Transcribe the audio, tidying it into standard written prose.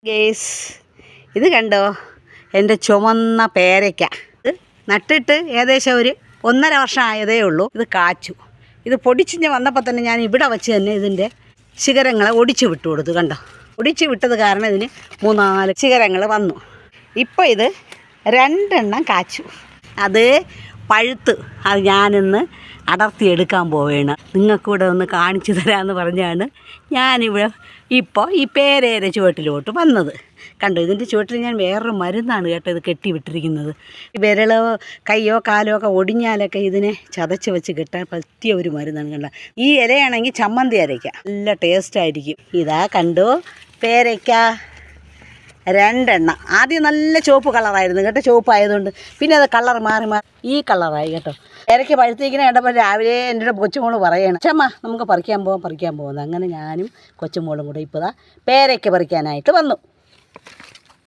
Guys ഇത് കണ്ടോ, എൻ്റെ ചുമന്ന പേരയ്ക്ക. ഇത് നട്ടിട്ട് ഏകദേശം ഒരു 1.5 വർഷം ആയതേ ഉള്ളൂ. ഇത് കാച്ചു. ഇത് പൊടിച്ച് വന്നപ്പോൾ തന്നെ ഞാൻ ഇവിടെ വെച്ച് തന്നെ ഇതിൻ്റെ ശിഖരങ്ങളെ ഒടിച്ചു വിട്ടു കൊടുത്തു. കണ്ടോ, ഒടിച്ചു വിട്ടത് കാരണം ഇതിന് 3-4 ശിഖരങ്ങൾ വന്നു. ഇപ്പോൾ ഇത് 2 എണ്ണം കാച്ചു. അത് പഴുത്ത് അത് ഞാനിന്ന് അടർത്തിയെടുക്കാൻ പോവുകയാണ്. നിങ്ങൾക്കൂടെ ഒന്ന് കാണിച്ചു തരാമെന്ന് പറഞ്ഞാണ് ഞാനിവിടെ ഇപ്പോൾ ഈ പേരേര ചുവട്ടിലോട്ട് വന്നത്. കണ്ടോ, ഇതിൻ്റെ ചുവട്ടിൽ ഞാൻ വേറൊരു മരുന്നാണ് കേട്ടോ ഇത് കെട്ടി വിട്ടിരിക്കുന്നത്. വിരലോ കയ്യോ കാലോ ഒക്കെ ഒടിഞ്ഞാലൊക്കെ ഇതിനെ ചതച്ച് വെച്ച് കെട്ടാൻ പറ്റിയ ഒരു മരുന്നാണ്. കണ്ടോ, ഈ ഇലയാണെങ്കിൽ ചമ്മന്തി അരയ്ക്കാം, നല്ല ടേസ്റ്റായിരിക്കും. ഇതാ കണ്ടോ പേരയ്ക്ക 2 എണ്ണം. ആദ്യം നല്ല ചുവപ്പ് കളറായിരുന്നു കേട്ടോ, ചുവപ്പായതുകൊണ്ട് പിന്നെ അത് കളർ മാറി ഈ കളറായി കേട്ടോ. പേരയ്ക്ക് പഴുത്തിരിക്കുന്ന കണ്ടപ്പോൾ രാവിലെ എൻ്റെ കൊച്ചുമോള് പറയണം, ചമ്മ നമുക്ക് പറിക്കാൻ പോകുന്നത്. അങ്ങനെ ഞാനും കൊച്ചുമോളും കൂടെ ഇപ്പോൾ പേരയ്ക്ക് പറിക്കാനായിട്ട് വന്നു.